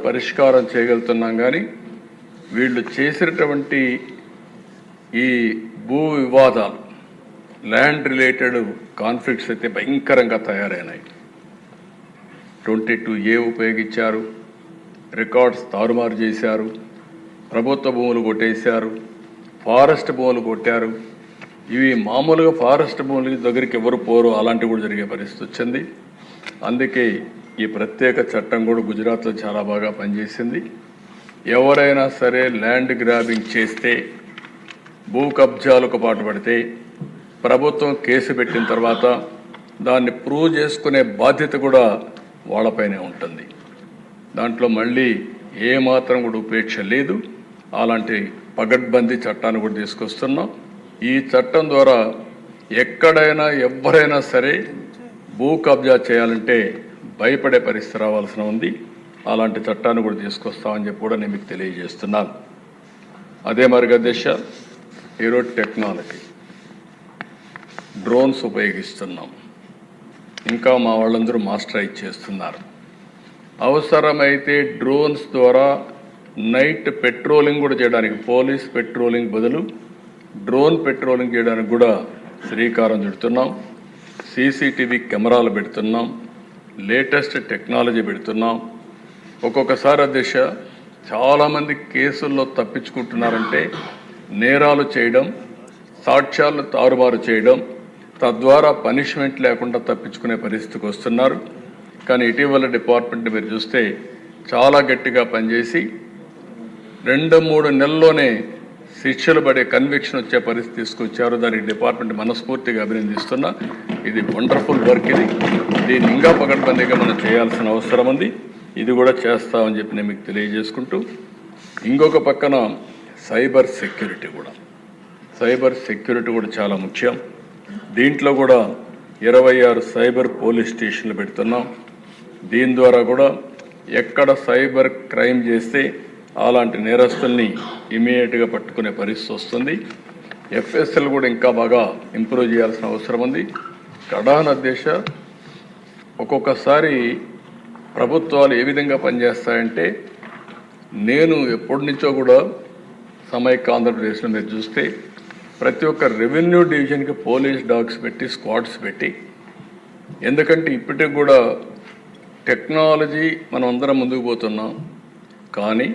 పరిష్కారం చేయగలుగుతున్నాం. కానీ వీళ్ళు చేసినటువంటి ఈ భూ వివాదాలు, ల్యాండ్ రిలేటెడ్ కాన్ఫ్లిక్ట్స్ అయితే భయంకరంగా తయారైనాయి. 22A ఉపయోగించారు, రికార్డ్స్ తారుమారు చేశారు, ప్రభుత్వ భూములు కొట్టేశారు, ఫారెస్ట్ భూములు కొట్టారు. ఇవి మామూలుగా ఫారెస్ట్ భూముల దగ్గరికి ఎవరు పోరు, అలాంటివి కూడా జరిగే పరిస్థితి వచ్చింది. అందుకే ఈ ప్రత్యేక చట్టం కూడా గుజరాత్లో చాలా బాగా పనిచేసింది. ఎవరైనా సరే ల్యాండ్ గ్రాబింగ్ చేస్తే, భూ కబ్జాలకు పాటుపడితే ప్రభుత్వం కేసు పెట్టిన తర్వాత దాన్ని ప్రూవ్ చేసుకునే బాధ్యత కూడా వాళ్ళపైనే ఉంటుంది. దాంట్లో మళ్ళీ ఏమాత్రం కూడా ఉపేక్ష లేదు. అలాంటి పగడ్బందీ చట్టాన్ని కూడా తీసుకొస్తున్నాం. ఈ చట్టం ద్వారా ఎక్కడైనా ఎవరైనా సరే భూ కబ్జా చేయాలంటే భయపడే పరిస్థితి రావాల్సిన ఉంది. అలాంటి చట్టాన్ని కూడా తీసుకొస్తామని చెప్పి కూడా నేను మీకు తెలియజేస్తున్నాను. అదే మరిగా దిశ ఈరోజు టెక్నాలజీ, డ్రోన్స్ ఉపయోగిస్తున్నాం. ఇంకా మా వాళ్ళందరూ మాస్టరైజ్ చేస్తున్నారు. అవసరమైతే డ్రోన్స్ ద్వారా నైట్ పెట్రోలింగ్ కూడా చేయడానికి, పోలీస్ పెట్రోలింగ్ బదులు డ్రోన్ పెట్రోలింగ్ చేయడానికి కూడా శ్రీకారం చుడుతున్నాం. సీసీటీవీ కెమెరాలు పెడుతున్నాం, లేటెస్ట్ టెక్నాలజీ పెడుతున్నాం. ఒక్కొక్కసారి అధ్యక్ష చాలామంది కేసుల్లో తప్పించుకుంటున్నారంటే నేరాలు చేయడం, సాక్ష్యాలను తారుమారు చేయడం, తద్వారా పనిష్మెంట్ లేకుండా తప్పించుకునే పరిస్థితికి వస్తున్నారు. కానీ ఇటీవల డిపార్ట్మెంట్ మీరు చూస్తే చాలా గట్టిగా పనిచేసి 2-3 నెలల్లోనే శిక్షలు పడే కన్విక్షన్ వచ్చే పరిస్థితి తీసుకొచ్చారు. దానికి డిపార్ట్మెంట్ మనస్ఫూర్తిగా అభినందిస్తున్నా. ఇది వండర్ఫుల్ వర్క్. దీన్ని ఇంకా పకడ్బందీగా మనం చేయాల్సిన అవసరం ఉంది. ఇది కూడా చేస్తామని చెప్పి నేను మీకు తెలియజేసుకుంటూ, ఇంకొక పక్కన సైబర్ సెక్యూరిటీ కూడా చాలా ముఖ్యం. దీంట్లో కూడా 26 సైబర్ పోలీస్ స్టేషన్లు పెడుతున్నాం. దీని ద్వారా కూడా ఎక్కడ సైబర్ క్రైమ్ చేస్తే అలాంటి నేరస్తుల్ని ఇమీడియట్గా పట్టుకునే పరిస్థితి వస్తుంది. ఎఫ్ఎస్ఎల్ కూడా ఇంకా బాగా ఇంప్రూవ్ చేయాల్సిన అవసరం ఉంది. కడాన దేశ ఒక్కొక్కసారి ప్రభుత్వాలు ఏ విధంగా పనిచేస్తాయంటే, నేను ఎప్పటి నుంచో కూడా సమైక్య ఆంధ్రప్రదేశ్లో మీరు చూస్తే ప్రతి ఒక్క రెవెన్యూ డివిజన్కి పోలీస్ డాగ్స్ పెట్టి, స్క్వాడ్స్ పెట్టి, ఎందుకంటే ఇప్పటికి కూడా టెక్నాలజీ మనం అందరం ముందుకు పోతున్నాం. కానీ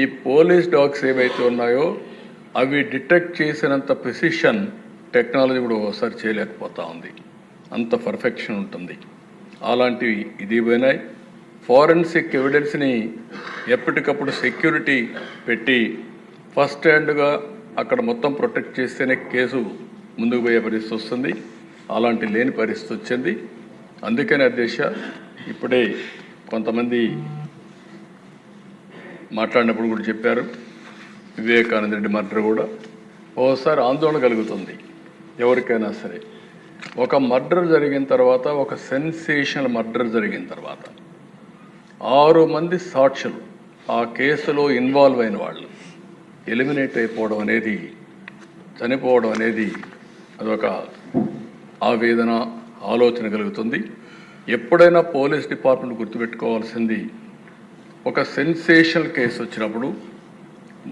ఈ పోలీస్ డాగ్స్ ఏవైతే ఉన్నాయో అవి డిటెక్ట్ చేసినంత ప్రిసిషన్ టెక్నాలజీ కూడా ఒకసారి చేయలేకపోతా ఉంది. అంత పర్ఫెక్షన్ ఉంటుంది. అలాంటివి ఇది పోయినాయి. ఫారెన్సిక్ ఎవిడెన్స్ని ఎప్పటికప్పుడు సెక్యూరిటీ పెట్టి ఫస్ట్ హ్యాండ్గా అక్కడ మొత్తం ప్రొటెక్ట్ చేస్తేనే కేసు ముందుకు పోయే పరిస్థితి వస్తుంది. అలాంటి లేని పరిస్థితి వచ్చింది. అందుకనే అధ్యక్ష ఇప్పుడే కొంతమంది మాట్లాడినప్పుడు కూడా చెప్పారు, వివేకానంద రెడ్డి మర్డర్ కూడా ఓసారి ఆందోళన కలుగుతుంది ఎవరికైనా సరే. ఒక మర్డర్ జరిగిన తర్వాత, ఒక సెన్సేషనల్ మర్డర్ జరిగిన తర్వాత 6 మంది సాక్షులు ఆ కేసులో ఇన్వాల్వ్ అయిన వాళ్ళు ఎలిమినేట్ అయిపోవడం అనేది, చనిపోవడం అనేది అదొక ఆవేదన, ఆలోచన కలుగుతుంది. ఎప్పుడైనా పోలీస్ డిపార్ట్మెంట్ గుర్తుపెట్టుకోవాల్సింది, ఒక సెన్సేషనల్ కేసు వచ్చినప్పుడు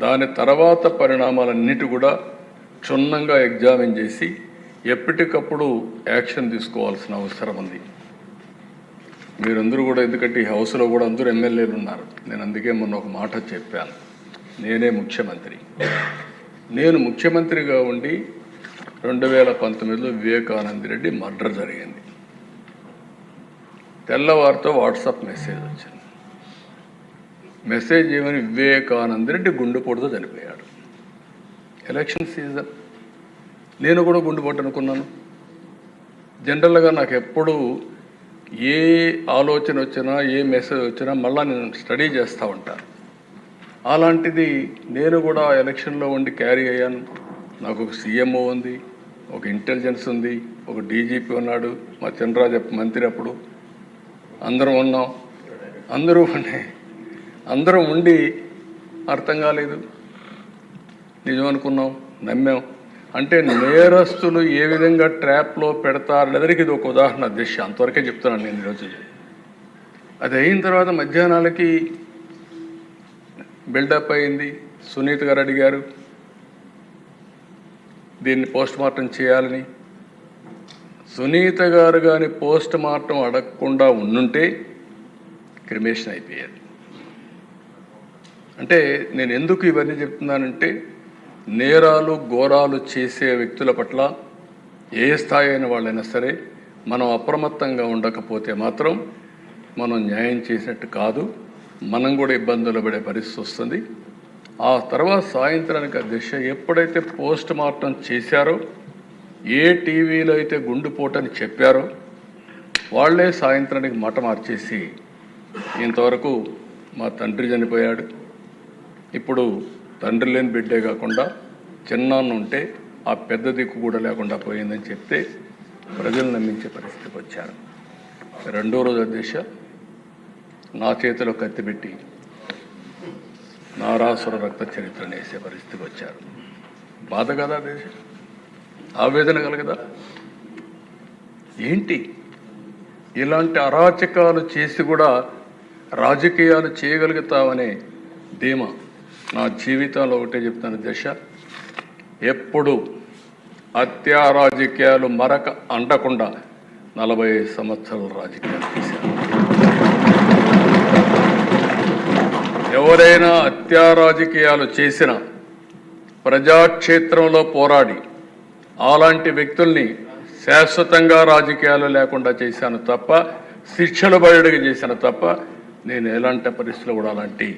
దాని తర్వాత పరిణామాలన్నిటి కూడా క్షుణ్ణంగా ఎగ్జామిన్ చేసి ఎప్పటికప్పుడు యాక్షన్ తీసుకోవాల్సిన అవసరం ఉంది. మీరందరూ కూడా, ఎందుకంటే ఈ హౌస్లో కూడా అందరూ ఎమ్మెల్యేలు ఉన్నారు. నేను అందుకే మొన్న ఒక మాట చెప్పాను, నేనే ముఖ్యమంత్రి. నేను ముఖ్యమంత్రిగా ఉండి 2019లో వివేకానంద రెడ్డి మర్డర్ జరిగింది. తెల్లవారితో వాట్సాప్ మెసేజ్ వచ్చింది. మెసేజ్ ఏమని, వివేకానంద రెడ్డి గుండెపోటుతో చనిపోయాడు. ఎలక్షన్ సీజన్, నేను కూడా గుండెపోటు అనుకున్నాను. జనరల్గా నాకు ఎప్పుడు ఏ ఆలోచన వచ్చినా, ఏ మెసేజ్ వచ్చినా మళ్ళీ నేను స్టడీ చేస్తూ ఉంటాను. అలాంటిది నేను కూడా ఎలక్షన్లో ఉండి క్యారీ అయ్యాను. నాకు ఒక సీఎంఓ ఉంది, ఒక ఇంటెలిజెన్స్ ఉంది, ఒక డీజీపీ ఉన్నాడు, మా చంద్రరాజ మంత్రి అప్పుడు అందరం ఉన్నాం. అందరం ఉండి అర్థం కాలేదు, నిజం అనుకున్నాం, నమ్మాం. అంటే నేరస్తులు ఏ విధంగా ట్రాప్లో పెడతారనేదానికి ఇది ఒక ఉదాహరణ. అధ్యక్ష అంతవరకే చెప్తున్నాను నేను ఈరోజు. అది అయిన తర్వాత మధ్యాహ్నాలకి బిల్డప్ అయింది. సునీత గారు అడిగారు దీన్ని పోస్ట్ మార్టం చేయాలని. సునీత గారు కానీ పోస్ట్ మార్టం అడగకుండా ఉండుంటే క్రిమేషన్ అయిపోయారు. అంటే నేను ఎందుకు ఇవన్నీ చెప్తున్నానంటే, నేరాలు ఘోరాలు చేసే వ్యక్తుల పట్ల ఏ స్థాయి అయిన వాళ్ళైనా సరే మనం అప్రమత్తంగా ఉండకపోతే మాత్రం మనం న్యాయం చేసినట్టు కాదు, మనం కూడా ఇబ్బందులు పడే పరిస్థితి వస్తుంది. ఆ తర్వాత సాయంత్రానికి అధ్యక్ష ఎప్పుడైతే పోస్ట్ మార్టం చేశారో, ఏ టీవీలో అయితే గుండెపోటని చెప్పారో వాళ్లే సాయంత్రానికి మాట మార్చేసి ఇంతవరకు మా తండ్రి చనిపోయాడు, ఇప్పుడు తండ్రి లేని బిడ్డే కాకుండా చిన్నాన్న ఉంటే ఆ పెద్ద దిక్కు కూడా లేకుండా పోయిందని చెప్తే ప్రజలు నమ్మించే పరిస్థితికి వచ్చారు. రెండో రోజు అధ్యక్ష నా చేతిలో కత్తి పెట్టి నారాసుర రక్త చరిత్రను వేసే పరిస్థితికి వచ్చారు. బాధ కదా అధ్యక్ష, ఆవేదన కలగదా? ఏంటి ఇలాంటి అరాచకాలు చేసి కూడా రాజకీయాలు చేయగలుగుతామనే ధీమా నా జీవితంలో ఒకటే చెప్తాను దశ, ఎప్పుడు హత్యా రాజకీయాలు మరక అంటకుండా 45 సంవత్సరాలు రాజకీయాలు చేశారు. ఎవరైనా హత్యా రాజకీయాలు చేసిన ప్రజాక్షేత్రంలో పోరాడి అలాంటి వ్యక్తుల్ని శాశ్వతంగా రాజకీయాలు లేకుండా చేశాను తప్ప, శిక్షలు బయటకు చేశాను తప్ప, నేను ఎలాంటి పరిస్థితులు కూడా అలాంటి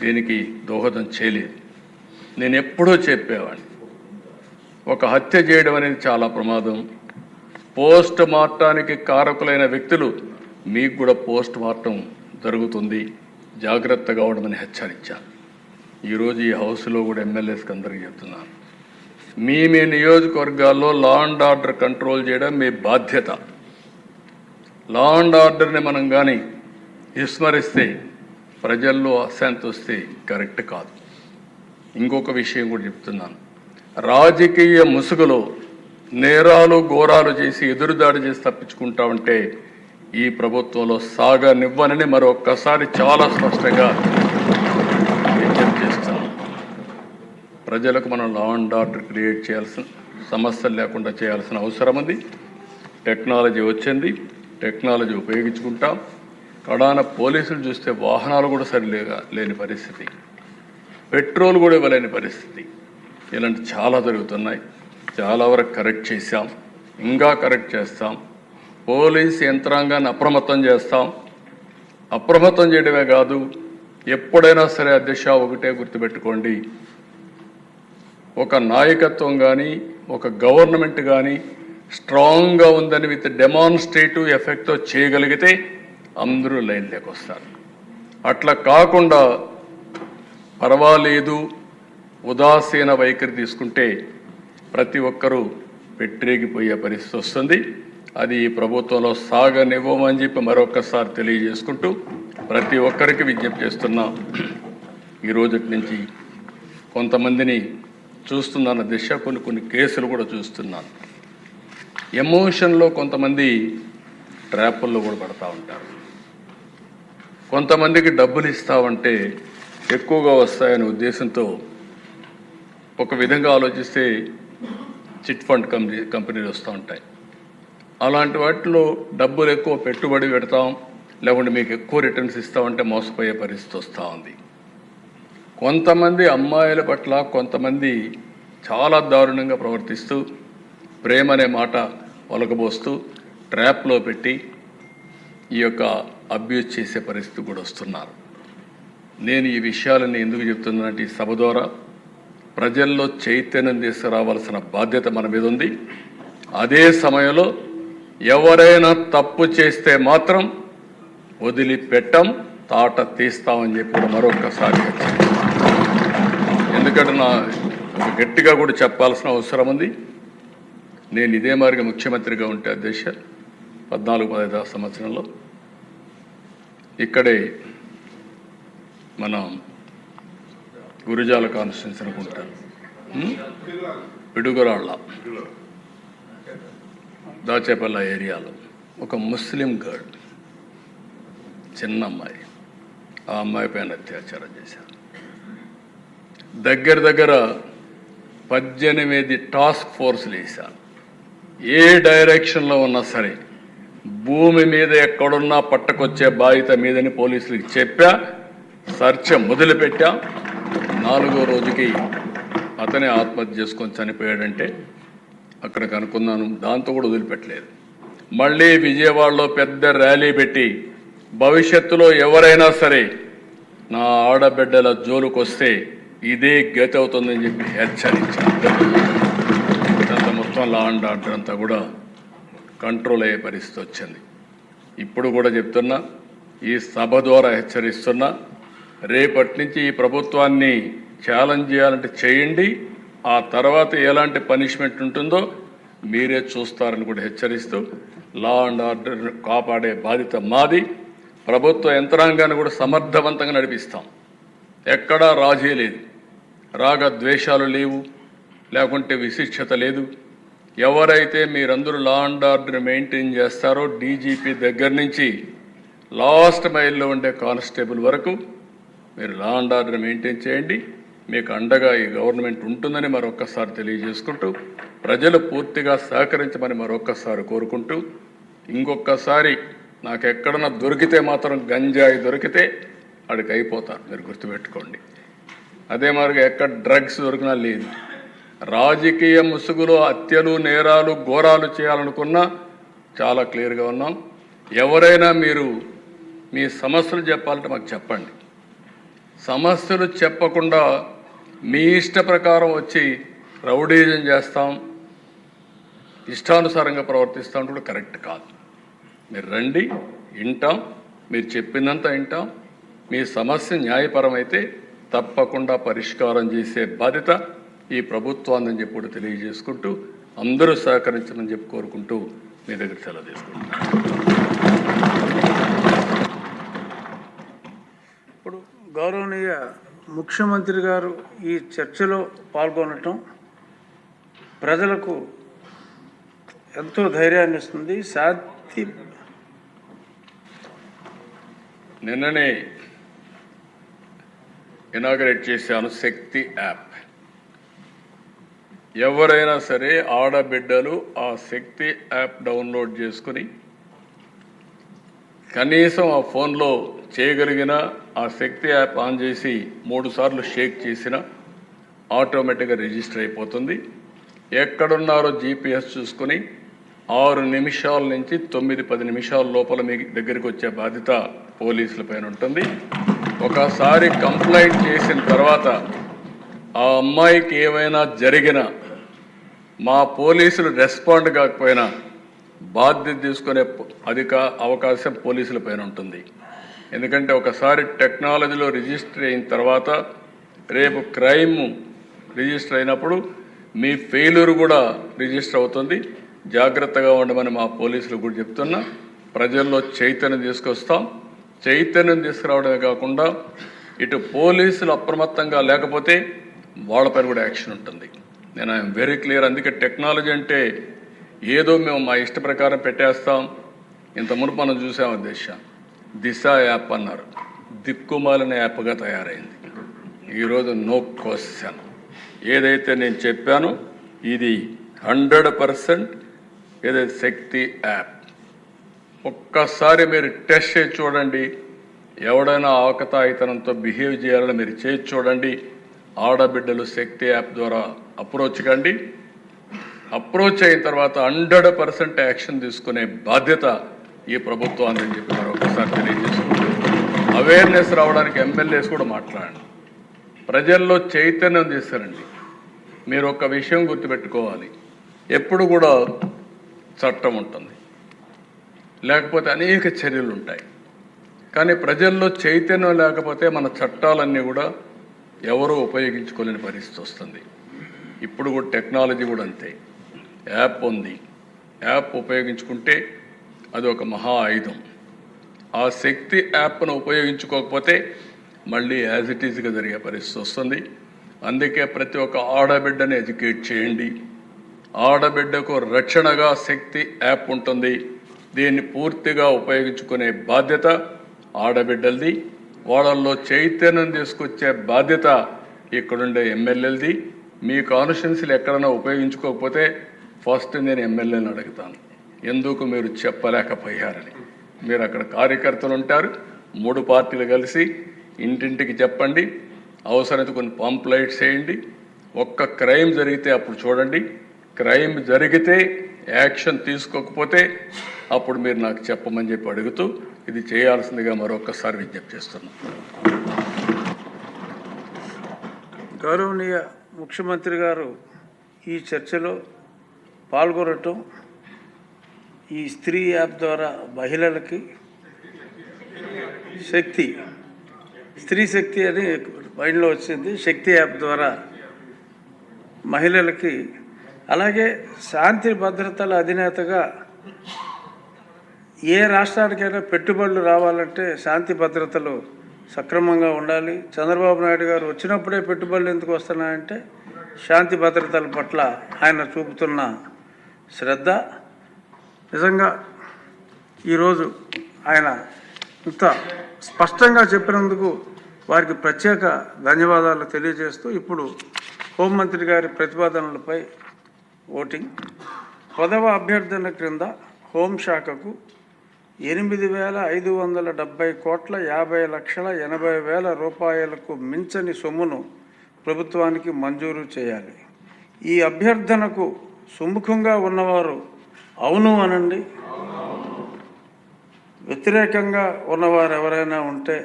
దీనికి దోహదం చేయలేదు. నేను ఎప్పుడూ చెప్పేవాడిని, ఒక హత్య చేయడం అనేది చాలా ప్రమాదం. పోస్ట్ మార్టానికి కారకులైన వ్యక్తులు మీకు కూడా పోస్ట్ మార్టం జరుగుతుంది, జాగ్రత్తగా ఉండమని హెచ్చరించాను. ఈరోజు ఈ హౌస్లో కూడా ఎమ్మెల్యేస్కి అందరికీ చెప్తున్నాను, మీ నియోజకవర్గాల్లో లా అండ్ ఆర్డర్ కంట్రోల్ చేయడం మీ బాధ్యత. లా అండ్ ఆర్డర్ని మనం కానీ విస్మరిస్తే ప్రజల్లో అశాంతి వస్తే కరెక్ట్ కాదు. ఇంకొక విషయం కూడా చెప్తున్నాను, రాజకీయ ముసుగులో నేరాలు ఘోరాలు చేసి ఎదురుదాడి చేసి తప్పించుకుంటా ఉంటే ఈ ప్రభుత్వంలో సాగనివ్వనని మరొక్కసారి చాలా స్పష్టంగా విజ్ఞప్తి చేస్తాను. ప్రజలకు మనం లా అండ్ ఆర్డర్ క్రియేట్ చేయాల్సిన, సమస్యలు లేకుండా చేయాల్సిన అవసరం ఉంది. టెక్నాలజీ వచ్చింది, టెక్నాలజీ ఉపయోగించుకుంటాం. కడాన పోలీసులు చూస్తే వాహనాలు కూడా లేని పరిస్థితి, పెట్రోల్ కూడా ఇవ్వలేని పరిస్థితి, ఇలాంటి చాలా జరుగుతున్నాయి. చాలా వరకు కరెక్ట్ చేశాం, ఇంకా కరెక్ట్ చేస్తాం. పోలీస్ యంత్రాంగాన్ని అప్రమత్తం చేస్తాం. అప్రమత్తం చేయడమే కాదు, ఎప్పుడైనా సరే అధ్యక్ష ఒకటే గుర్తుపెట్టుకోండి, ఒక నాయకత్వం కానీ ఒక గవర్నమెంట్ కానీ స్ట్రాంగ్గా ఉందని విత్ డెమాన్స్ట్రేటివ్ ఎఫెక్ట్తో చేయగలిగితే అందరూ లైన్లోకి వస్తారు. అట్లా కాకుండా పర్వాలేదు ఉదాసీన వైఖరి తీసుకుంటే ప్రతి ఒక్కరూ పెట్టిరేగిపోయే పరిస్థితి వస్తుంది. అది ఈ ప్రభుత్వంలో సాగనివ్వమని చెప్పి మరొకసారి తెలియజేసుకుంటూ ప్రతి ఒక్కరికి విజ్ఞప్తి చేస్తున్నా. ఈ రోజుటి నుంచి కొంతమందిని చూస్తున్నాను దిశ, కొన్ని కేసులు కూడా చూస్తున్నాను. ఎమోషన్లో కొంతమంది ట్రాపుల్లో కూడా పడతా ఉంటారు. కొంతమందికి డబ్బులు ఇస్తామంటే ఎక్కువగా వస్తాయనే ఉద్దేశంతో ఒక విధంగా ఆలోచిస్తే చిట్ ఫండ్ కంపెనీలు వస్తూ ఉంటాయి. అలాంటి వాటిలో డబ్బులు ఎక్కువ పెట్టుబడి పెడతాం, లేకుంటే మీకు ఎక్కువ రిటర్న్స్ ఇస్తామంటే మోసపోయే పరిస్థితి వస్తూ ఉంది. కొంతమంది అమ్మాయిల పట్ల కొంతమంది చాలా దారుణంగా ప్రవర్తిస్తూ ప్రేమ అనే మాట ఒలకబోస్తూ ట్రాప్లో పెట్టి ఈ యొక్క అబ్యూజ్ చేసే పరిస్థితి కూడా వస్తున్నారు. నేను ఈ విషయాలని ఎందుకు చెప్తున్నానంటే, ఈ సభ ద్వారా ప్రజల్లో చైతన్యం తీసుకురావాల్సిన బాధ్యత మన మీద ఉంది. అదే సమయంలో ఎవరైనా తప్పు చేస్తే మాత్రం వదిలిపెట్టం, తాట తీస్తామని చెప్పి మరొకసారి ఎందుకంటే నా గట్టిగా కూడా చెప్పాల్సిన అవసరం ఉంది. నేను ఇదే మాదిరిగా ముఖ్యమంత్రిగా ఉంటే అధ్యక్ష 14-15 సంవత్సరంలో ఇక్కడే మనం గురుజాల కాన్స్టిట్యున్సీ అనుకుంటాను, పిడుగురాళ్ళ దాచేపల్లి ఏరియాలో ఒక ముస్లిం గర్ల్, చిన్న అమ్మాయి, ఆ అమ్మాయి పైన అత్యాచారం చేశారు. దగ్గర దగ్గర 18 టాస్క్ ఫోర్స్లు వేశాను. ఏ డైరెక్షన్లో ఉన్నా సరే భూమి మీద ఎక్కడున్నా పట్టకొచ్చే బాధ్యత మీదని పోలీసులకు చెప్పా. సర్చ మొదలుపెట్టా. 4వ రోజుకి అతనే ఆత్మహత్య చేసుకొని చనిపోయాడంటే అక్కడికి అనుకున్నాను. దాంతో కూడా వదిలిపెట్టలేదు. మళ్ళీ విజయవాడలో పెద్ద ర్యాలీ పెట్టి భవిష్యత్తులో ఎవరైనా సరే నా ఆడబిడ్డల జోలుకొస్తే ఇదే గతి అవుతుందని చెప్పి హెచ్చరించాను. ఇదంతా మొత్తం లా అండ్ ఆర్డర్ అంతా కూడా కంట్రోల్ అయ్యే పరిస్థితి వచ్చింది. ఇప్పుడు కూడా చెప్తున్నా, ఈ సభ ద్వారా హెచ్చరిస్తున్నా, రేపటి నుంచి ఈ ప్రభుత్వాన్ని ఛాలెంజ్ చేయాలంటే చేయండి. ఆ తర్వాత ఎలాంటి పనిష్మెంట్ ఉంటుందో మీరే చూస్తారని కూడా హెచ్చరిస్తూ, లా అండ్ ఆర్డర్ కాపాడే బాధ్యత మాది. ప్రభుత్వ యంత్రాంగాన్ని కూడా సమర్థవంతంగా నడిపిస్తాం. ఎక్కడా రాజీ లేదు, రాగద్వేషాలు లేవు, లేకుంటే విశిష్టత లేదు. ఎవరైతే మీరందరూ లా అండ్ ఆర్డర్ మెయింటైన్ చేస్తారో డీజీపీ దగ్గర నుంచి లాస్ట్ మైల్లో ఉండే కానిస్టేబుల్ వరకు మీరు లా అండ్ ఆర్డర్ మెయింటైన్ చేయండి. మీకు అండగా ఈ గవర్నమెంట్ ఉంటుందని మరొక్కసారి తెలియజేసుకుంటూ, ప్రజలు పూర్తిగా సహకరించమని మరొక్కసారి కోరుకుంటూ, ఇంకొకసారి నాకు ఎక్కడన్నా దొరికితే మాత్రం గంజాయి దొరికితే అడికి అయిపోతారు, మీరు గుర్తుపెట్టుకోండి. అదే మాదిరిగా ఎక్కడ డ్రగ్స్ దొరికినా లేదు. రాజకీయ ముసుగులో హత్యలు, నేరాలు, ఘోరాలు చేయాలనుకున్నా చాలా క్లియర్గా ఉన్నాం. ఎవరైనా మీరు మీ సమస్యలు చెప్పాలంటే మాకు చెప్పండి. సమస్యలు చెప్పకుండా మీ ఇష్ట ప్రకారం వచ్చి రౌడీజం చేస్తాం, ఇష్టానుసారంగా ప్రవర్తిస్తాం కూడా కరెక్ట్ కాదు. మీరు రండి, వింటాం, మీరు చెప్పిందంతా వింటాం. మీ సమస్య న్యాయపరమైతే తప్పకుండా పరిష్కారం చేసే బాధ్యత ఈ ప్రభుత్వాన్ని చెప్పి తెలియజేసుకుంటూ, అందరూ సహకరించమని చెప్పి కోరుకుంటూ మీ దగ్గర సెలవు తీసుకుంటున్నాను. ఇప్పుడు గౌరవనీయ ముఖ్యమంత్రి గారు ఈ చర్చలో పాల్గొనటం ప్రజలకు ఎంతో ధైర్యాన్ని ఇస్తుంది. నిన్ననే ఇనాగరేట్ చేశాను శక్తి యాప్. ఎవరైనా సరే ఆడబిడ్డలు ఆ శక్తి యాప్ డౌన్లోడ్ చేసుకుని కనీసం ఆ ఫోన్లో చేయగలిగిన ఆ శక్తి యాప్ ఆన్ చేసి 3 సార్లు షేక్ చేసిన ఆటోమేటిక్గా రిజిస్టర్ అయిపోతుంది. ఎక్కడున్నారో జీపీఎస్ చూసుకుని 6 నిమిషాల నుంచి 9-10 నిమిషాల లోపల మీ దగ్గరికి వచ్చే బాధ్యత పోలీసుల పైన ఉంటుంది. ఒకసారి కంప్లైంట్ చేసిన తర్వాత ఆ అమ్మాయికి ఏమైనా జరిగినా మా పోలీసులు రెస్పాండ్ కాకపోయినా బాధ్యత తీసుకునే అవకాశం పోలీసుల పైన ఉంటుంది. ఎందుకంటే ఒకసారి టెక్నాలజీలో రిజిస్టర్ అయిన తర్వాత రేపు క్రైమ్ రిజిస్టర్ అయినప్పుడు మీ ఫెయిల్యూర్ కూడా రిజిస్టర్ అవుతుంది. జాగ్రత్తగా ఉండమని మా పోలీసులు కూడా చెప్తున్నా. ప్రజల్లో చైతన్యం తీసుకొస్తాం. చైతన్యం తీసుకురావడమే కాకుండా ఇటు పోలీసులు అప్రమత్తంగా లేకపోతే వాళ్ళపైన కూడా యాక్షన్ ఉంటుంది. నేను ఐఎమ్ వెరీ క్లియర్. అందుకే టెక్నాలజీ అంటే ఏదో మేము మా ఇష్ట ప్రకారం పెట్టేస్తాం. ఇంత మునుపు మనం చూసాం దిశ యాప్ అన్నారు, దిక్కుమాలిన యాప్గా తయారైంది. ఈరోజు నో క్వశ్చన్. ఏదైతే నేను చెప్పానో ఇది 100% ఏదైతే శక్తి యాప్. ఒక్కసారి మీరు టెస్ట్ చేసి చూడండి. ఎవడైనా ఆకతాయితనంతో బిహేవ్ చేయాలని మీరు చేసి చూడండి. ఆడబిడ్డలు శక్తి యాప్ ద్వారా అప్రోచ్ కండి. అప్రోచ్ అయిన తర్వాత 100% యాక్షన్ తీసుకునే బాధ్యత ఈ ప్రభుత్వాన్ని అని చెప్పి మరొకసారి తెలియజేసుకుంటూ, అవేర్నెస్ రావడానికి ఎమ్మెల్యేస్ కూడా మాట్లాడండి, ప్రజల్లో చైతన్యం తీసుకురండి. మీరు ఒక విషయం గుర్తుపెట్టుకోవాలి, ఎప్పుడు కూడా చట్టం ఉంటుంది, లేకపోతే అనేక చర్యలు ఉంటాయి. కానీ ప్రజల్లో చైతన్యం లేకపోతే మన చట్టాలన్నీ కూడా ఎవరూ ఉపయోగించుకోలేని పరిస్థితి వస్తుంది. ఇప్పుడు కూడా టెక్నాలజీ కూడా అంతే. యాప్ ఉంది, యాప్ ఉపయోగించుకుంటే అది ఒక మహా ఆయుధం. ఆ శక్తి యాప్ను ఉపయోగించుకోకపోతే మళ్ళీ యాజ్ ఇట్ ఈజ్గా జరిగే పరిస్థితి వస్తుంది. అందుకే ప్రతి ఒక్క ఆడబిడ్డని ఎడ్యుకేట్ చేయండి. ఆడబిడ్డకు రక్షణగా శక్తి యాప్ ఉంటుంది. దీన్ని పూర్తిగా ఉపయోగించుకునే బాధ్యత ఆడబిడ్డలది. వాళ్ళల్లో చైతన్యం తీసుకొచ్చే బాధ్యత ఇక్కడుండే ఎమ్మెల్యేలది. మీ కాన్స్టిట్యున్సీలు ఎక్కడైనా ఉపయోగించుకోకపోతే ఫస్ట్ నేను ఎమ్మెల్యేని అడుగుతాను, ఎందుకు మీరు చెప్పలేకపోయారని. మీరు అక్కడ కార్యకర్తలు ఉంటారు, 3 పార్టీలు కలిసి ఇంటింటికి చెప్పండి, అవసరమైతే కొన్ని పాంప్లైట్స్ వేయండి. ఒక్క క్రైమ్ జరిగితే అప్పుడు చూడండి, క్రైమ్ జరిగితే యాక్షన్ తీసుకోకపోతే అప్పుడు మీరు నాకు చెప్పమని చెప్పి అడుగుతూ ఇది చేయాల్సిందిగా మరొకసారి విజ్ఞప్తి చేస్తున్నాను. గౌరవనీయ ముఖ్యమంత్రి గారు ఈ చర్చలో పాల్గొనటం, ఈ స్త్రీ యాప్ ద్వారా మహిళలకి స్త్రీ శక్తి అని మైండ్లో వచ్చింది, శక్తి యాప్ ద్వారా మహిళలకి, అలాగే శాంతి భద్రతల అధినేతగా ఏ రాష్ట్రానికైనా పెట్టుబడులు రావాలంటే శాంతి భద్రతలు సక్రమంగా ఉండాలి. చంద్రబాబు నాయుడు గారు వచ్చినప్పుడే పెట్టుబడులు ఎందుకు వస్తున్నాయంటే శాంతి భద్రతల పట్ల ఆయన చూపుతున్న శ్రద్ధ. నిజంగా ఈరోజు ఆయన ఇంత స్పష్టంగా చెప్పినందుకు వారికి ప్రత్యేక ధన్యవాదాలు తెలియజేస్తూ, ఇప్పుడు హోంమంత్రి గారి ప్రతిపాదనలపై ఓటింగ్. 10వ అభ్యర్థన క్రింద హోంశాఖకు 8,570,50,80,80,000 రూపాయలకు మించని సొమ్మును ప్రభుత్వానికి మంజూరు చేయాలి. ఈ అభ్యర్థనకు సుముఖంగా ఉన్నవారు అవును అనండి, వ్యతిరేకంగా ఉన్నవారు ఎవరైనా ఉంటే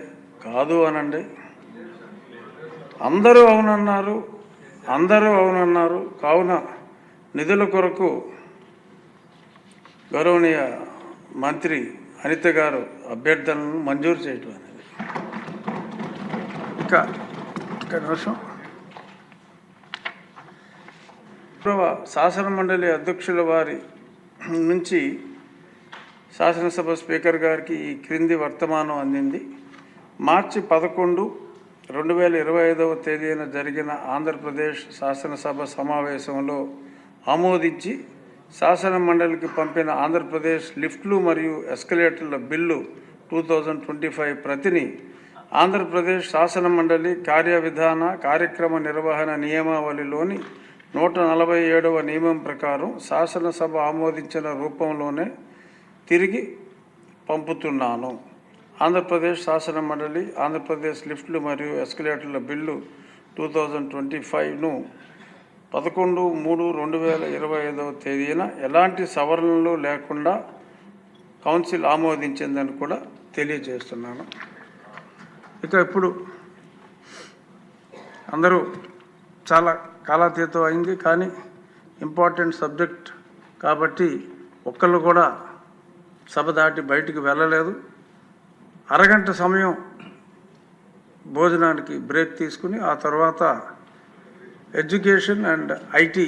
కాదు అనండి. అందరూ అవునన్నారు. కావున నిధుల కొరకు గౌరవనీయ మంత్రి అనిత గారు అభ్యర్థనలను మంజూరు చేయటం అనేది. ఇక నిమిషం, శాసన మండలి అధ్యక్షుల వారి నుంచి శాసనసభ స్పీకర్ గారికి ఈ క్రింది వర్తమానం అందింది. మార్చి 11, 2025వ తేదీన జరిగిన ఆంధ్రప్రదేశ్ శాసనసభ సమావేశంలో ఆమోదించి శాసన మండలికి పంపిన ఆంధ్రప్రదేశ్ లిఫ్ట్లు మరియు ఎస్కలేటర్ల బిల్లు 2025 ప్రతిని ఆంధ్రప్రదేశ్ శాసన మండలి కార్యవిధాన కార్యక్రమ నిర్వహణ నియమావళిలోని 147వ నియమం ప్రకారం శాసనసభ ఆమోదించిన రూపంలోనే తిరిగి పంపుతున్నాను. ఆంధ్రప్రదేశ్ శాసన మండలి ఆంధ్రప్రదేశ్ లిఫ్ట్లు మరియు ఎస్కలేటర్ల బిల్లు 2025ను 11/3/2025వ తేదీన ఎలాంటి సవరణలు లేకుండా కౌన్సిల్ ఆమోదించిందని కూడా తెలియజేస్తున్నాను. ఇక ఇప్పుడు అందరూ చాలా కాలాతీతం అయింది, కానీ ఇంపార్టెంట్ సబ్జెక్ట్ కాబట్టి ఒక్కళ్ళు కూడా సభ దాటి బయటికి వెళ్ళలేదు. అరగంట సమయం భోజనానికి బ్రేక్ తీసుకుని ఆ తర్వాత ఎడ్యుకేషన్ అండ్ ఐటీ